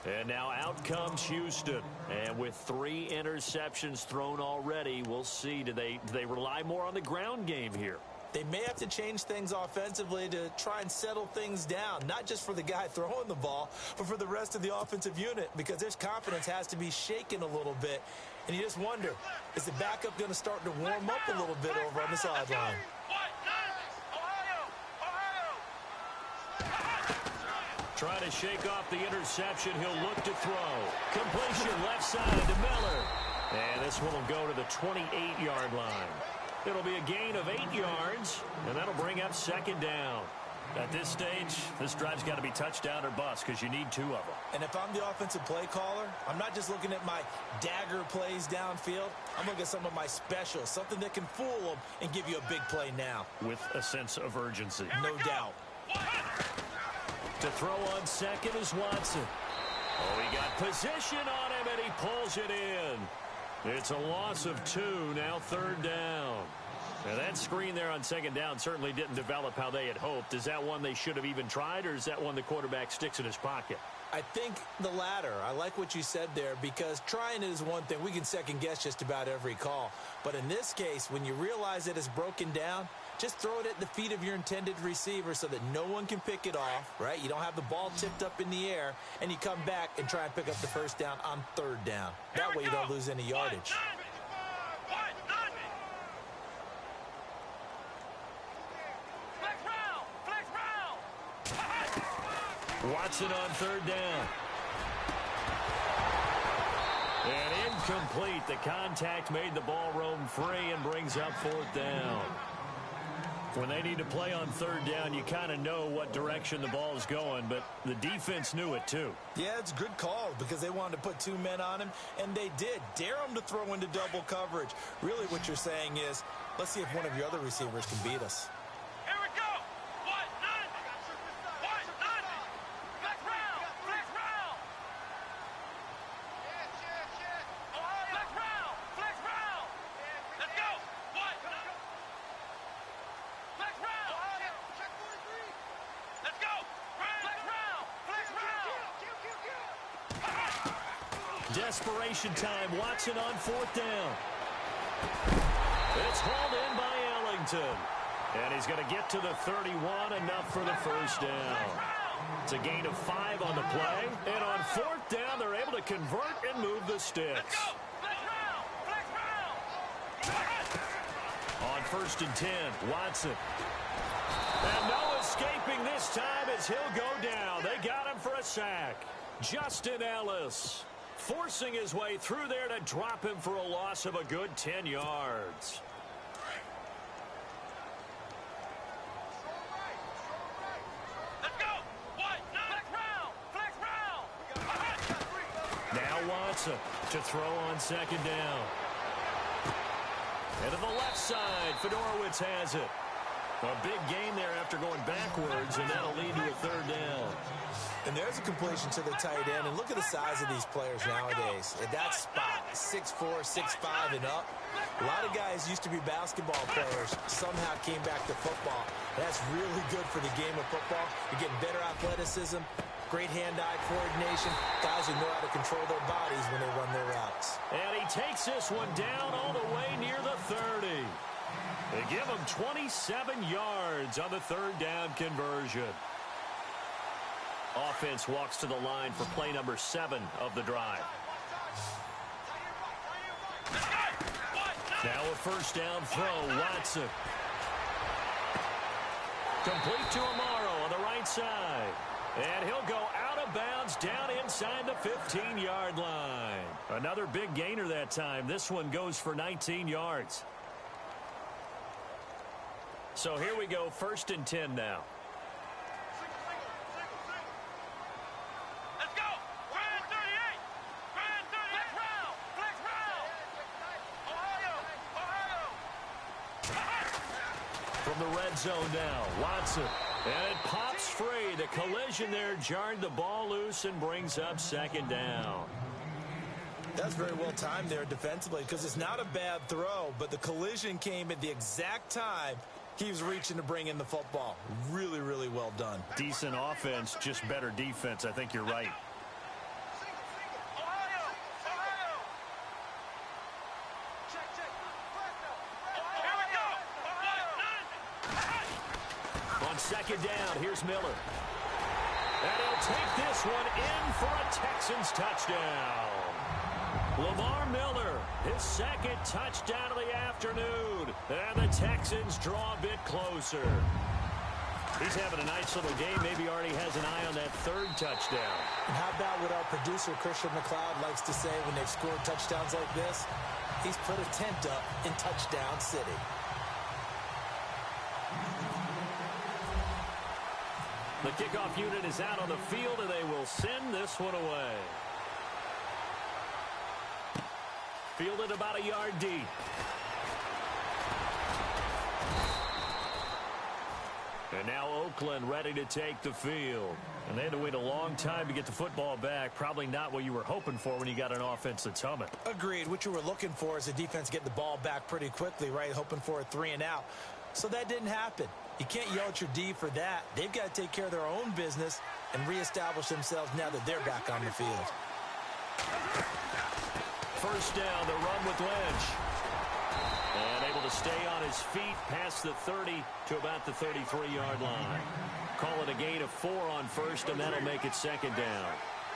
B: And now out comes Houston. And with 3 interceptions thrown already, we'll see. Do they rely more on the ground game here?
C: They may have to change things offensively to try and settle things down, not just for the guy throwing the ball, but for the rest of the offensive unit, because his confidence has to be shaken a little bit. And you just wonder, is the backup going to start to warm up a little bit over on the sideline?
B: Trying to shake off the interception. He'll look to throw. Completion left side to Miller. And this one will go to the 28-yard line. It'll be a gain of 8 yards, and that'll bring up 2nd down. At this stage, this drive's got to be touchdown or bust because you need 2 of them.
C: And if I'm the offensive play caller, I'm not just looking at my dagger plays downfield. I'm looking at some of my specials, something that can fool them and give you a big play now.
B: With a sense of urgency.
C: No doubt.
B: To throw on second is Watson. Oh, he got position on him, and he pulls it in. It's a loss of 2, now 3rd down. Now that screen there on 2nd down certainly didn't develop how they had hoped. Is that one they should have even tried, or is that one the quarterback sticks in his pocket?
C: I think the latter. I like what you said there, because trying it is one thing. We can second guess just about every call. But in this case, when you realize that it's broken down, just throw it at the feet of your intended receiver so that no one can pick it off, right? You don't have the ball tipped up in the air, and you come back and try and pick up the first down on 3rd down. That way you don't lose any yardage.
B: Watson on 3rd down. And in Incomplete. The contact made the ball roam free and brings up 4th down. When they need to play on 3rd down, you kind of know what direction the ball is going, but the defense knew it too.
C: Yeah, it's a good call because they wanted to put 2 men on him, and they did. Dare him to throw into double coverage. Really what you're saying is, let's see if one of your other receivers can beat us.
D: Here we go. 190. 190. Flex round. Flex round. Ohio. Flex round. Flex round. Let's go. 190. Flex round. Ohio. Check 43. Let's go. Flex round. Flex round.
B: Desperation time. Watson on 4th down. It's hauled in by Ellington. And he's going to get to the 31, enough for the 1st down. It's a gain of 5 on the play. And on 4th down, they're able to convert and move the sticks. On 1st and 10, Watson. And no escaping this time as he'll go down. They got him for a sack. Justin Ellis forcing his way through there to drop him for a loss of a good 10 yards.
D: Let's go. Flex round.
B: Now Watson to throw on 2nd down. And to the left side, Fedorowicz has it. A big gain there after going backwards, and that'll lead to a 3rd down.
C: And there's a completion to the tight end. And look at the size of these players nowadays. At that spot, 6'4", 6'5", and up. A lot of guys used to be basketball players, somehow came back to football. That's really good for the game of football. You're getting better athleticism, great hand-eye coordination, guys who know how to control their bodies when they run their routes.
B: And he takes this one down all the way near the 30. They give him 27 yards on the 3rd down conversion. Offense walks to the line for play number 7 of the drive. Now a 1st down throw, Watson. Complete to Amaro on the right side. And he'll go out of bounds down inside the 15-yard line. Another big gainer that time. This one goes for 19 yards. So here we go, 1st and 10 now.
D: Let's go. Grand 38. Grand 38. Flex round. Ohio.
B: From the red zone now, Watson. And it pops free. The collision there jarred the ball loose and brings up 2nd down.
C: That's very well timed there defensively because it's not a bad throw, but the collision came at the exact time he was reaching to bring in the football. Really, really well done.
B: Decent offense, just better defense. I think you're right. On 2nd down, here's Miller. And he'll take this one in for a Texans touchdown. Lamar Miller, his 2nd touchdown of the afternoon. And the Texans draw a bit closer. He's having a nice little game. Maybe already has an eye on that 3rd touchdown.
C: And how about what our producer, Christian McLeod, likes to say when they've scored touchdowns like this? He's put a tent up in Touchdown City.
B: The kickoff unit is out on the field, and they will send this one away. Fielded about a yard deep. And now Oakland ready to take the field. And they had to wait a long time to get the football back. Probably not what you were hoping for when you got an offense that's humming.
C: Agreed. What you were looking for is a defense getting the ball back pretty quickly, right? Hoping for a 3 and out. So that didn't happen. You can't yell at your D for that. They've got to take care of their own business and reestablish themselves now that they're back on the field.
B: 1st down, the run with Lynch. And able to stay on his feet past the 30 to about the 33-yard line. Call it a gain of 4 on 1st, and that'll make it 2nd down.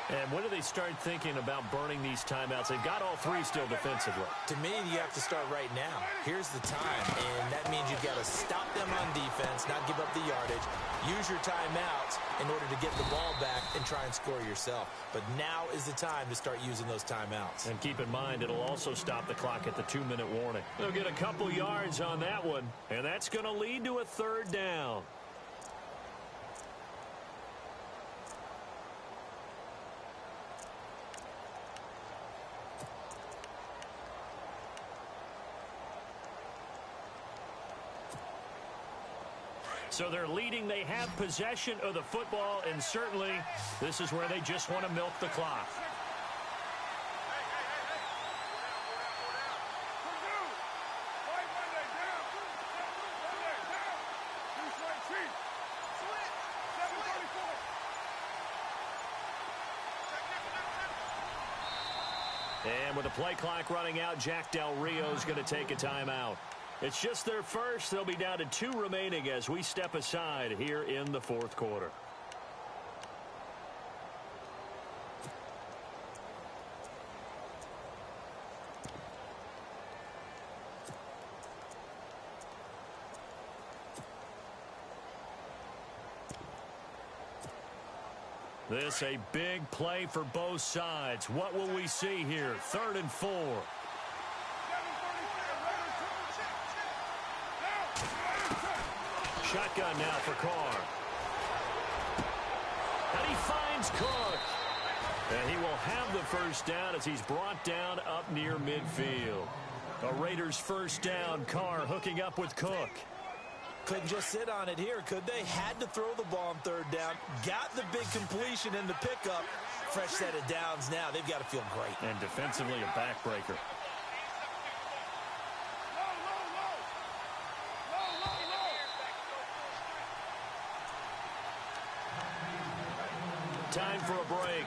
B: And when do they start thinking about burning these timeouts? They've got all three still defensively.
C: To me, you have to start right now. Here's the time, and that means you've got to stop them on defense, not give up the yardage, use your timeouts in order to get the ball back and try and score yourself. But now is the time to start using those timeouts.
B: And keep in mind, it'll also stop the clock at the 2-minute warning. They'll get a couple yards on that one, and that's going to lead to a third down. So they're leading. They have possession of the football, and certainly this is where they just want to milk the clock. And with the play clock running out, Jack Del Rio is going to take a timeout. It's just their first. They'll be down to 2 remaining as we step aside here in the fourth quarter. This a big play for both sides. What will we see here? 3rd and 4. Shotgun now for Carr. And he finds Cook. And he will have the first down as he's brought down up near midfield. A Raiders first down. Carr hooking up with Cook.
C: Couldn't just sit on it here, could they? Had to throw the ball on 3rd down. Got the big completion in the pickup. Fresh set of downs now. They've got to feel great.
B: And defensively a backbreaker. Time for a break.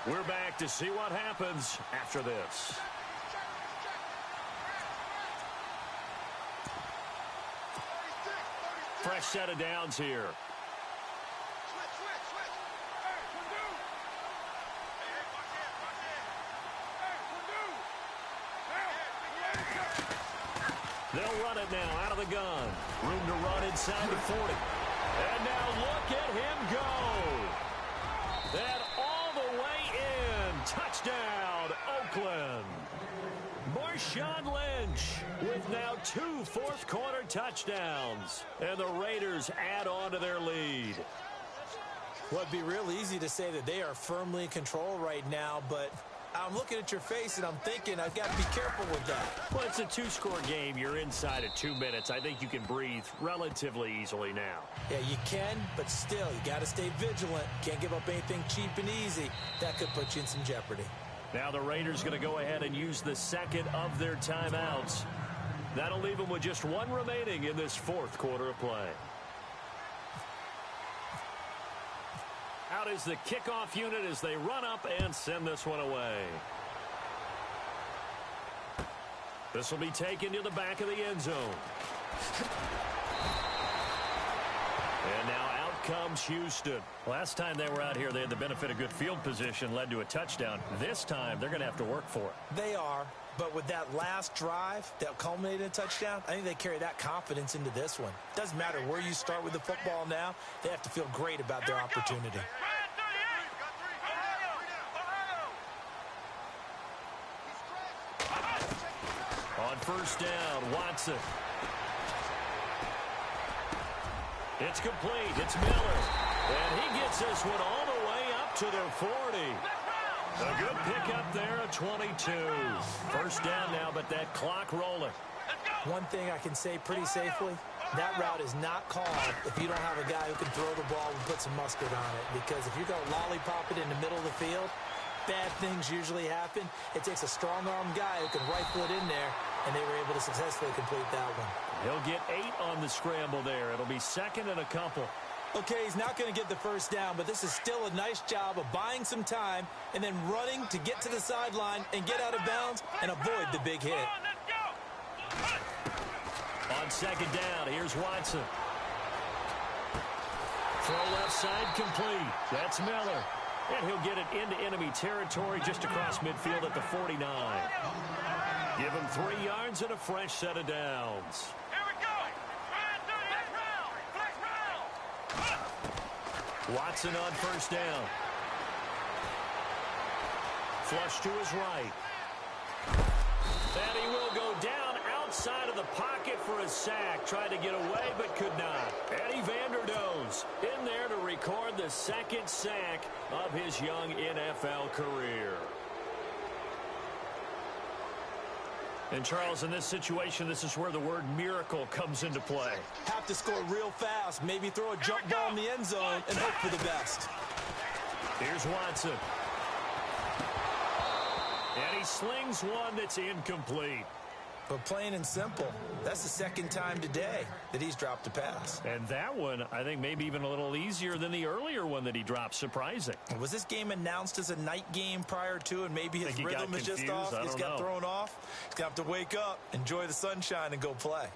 B: We're back to see what happens after this. Fresh set of downs here. They'll run it now out of the gun. Room to run inside the 40. And now look at him go. And all the way in. Touchdown, Oakland. Marshawn Lynch with now 2 fourth-quarter touchdowns. And the Raiders add on to their lead.
C: Well, it'd be real easy to say that they are firmly in control right now, but I'm looking at your face and I'm thinking I've got to be careful with that.
B: Well, it's a 2-score game. You're inside of 2 minutes. I think you can breathe relatively easily now.
C: Yeah, you can, but still, you got to stay vigilant. Can't give up anything cheap and easy. That could put you in some jeopardy.
B: Now the Raiders going to go ahead and use the second of their timeouts. That'll leave them with just 1 remaining in this fourth quarter of play. Out is the kickoff unit as they run up and send this one away. This will be taken to the back of the end zone. And now out comes Houston. Last time they were out here, they had the benefit of good field position, led to a touchdown. This time, they're going to have to work for it.
C: They are, but with that last drive that culminated in a touchdown, I think they carry that confidence into this one. Doesn't matter where you start with the football now, they have to feel great about their opportunity.
B: On first down, Watson. It's complete. It's Miller. And he gets this one all the way up to the 40. A good pickup there at 22. First down now, but that clock rolling.
C: One thing I can say pretty safely, that route is not called if you don't have a guy who can throw the ball and put some mustard on it. Because if you're going to lollipop it in the middle of the field, bad things usually happen. It takes a strong-armed guy who can rifle it in there, and they were able to successfully complete that one.
B: He'll get 8 on the scramble there. It'll be second and a couple.
C: Okay, he's not going to get the first down, but this is still a nice job of buying some time and then running to get to the sideline and get out of bounds and avoid the big hit.
B: On second down, here's Watson. Throw left side complete. That's Miller. And he'll get it into enemy territory just across midfield at the 49. Give him 3 yards and a fresh set of downs.
D: Here we go. Flex round.
B: Watson on first down. Flush to his right. And he will go down outside of the pocket for a sack. Tried to get away but could not. Eddie Vanderdoes in there to record the second sack of his young NFL career. And, Charles, in this situation, this is where the word miracle comes into play.
C: Have to score real fast. Maybe throw a jump ball in the end zone and hope for the best.
B: Here's Watson. And he slings one that's incomplete.
C: But plain and simple, that's the second time today that he's dropped a pass.
B: And that one, I think, maybe even a little easier than the earlier one that he dropped. Surprising.
C: Was this game announced as a night game prior to, and maybe his rhythm is just off? He's got thrown off. He's got to wake up, enjoy the sunshine, and go play.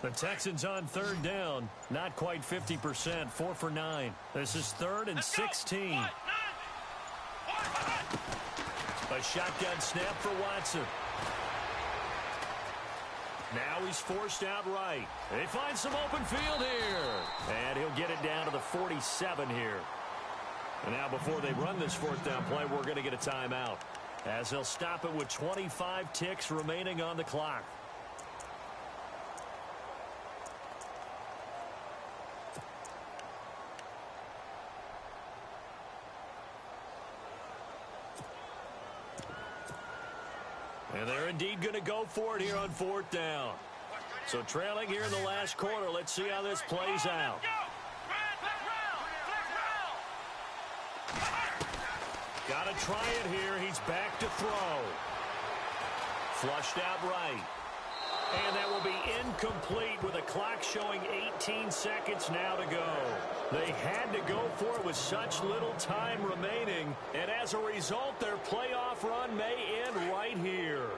B: The Texans on third down. Not quite 50%. 4 for 9. This is 3rd and 16. A shotgun snap for Watson. Now he's forced out right. They find some open field here. And he'll get it down to the 47 here. And now before they run this 4th down play, we're going to get a timeout, as they'll stop it with 25 ticks remaining on the clock. And they're indeed going to go for it here on 4th down. So trailing here in the last quarter. Let's see how this plays out. Got to try it here. He's back to throw. Flushed out right. And that will be incomplete with a clock showing 18 seconds now to go. They had to go for it with such little time remaining. And as a result, their playoff run may end right here.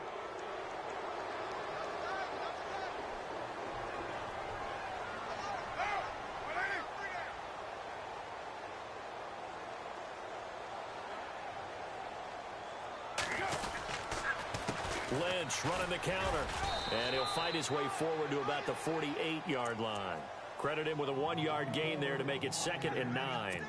B: Lynch running the counter. And he'll fight his way forward to about the 48-yard line. Credit him with a 1-yard gain there to make it 2nd and 9.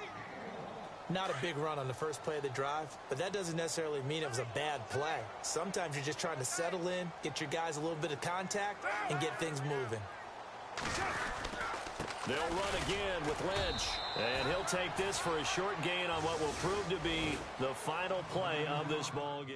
C: Not a big run on the first play of the drive, but that doesn't necessarily mean it was a bad play. Sometimes you're just trying to settle in, get your guys a little bit of contact, and get things moving.
B: They'll run again with Lynch. And he'll take this for a short gain on what will prove to be the final play of this ball game.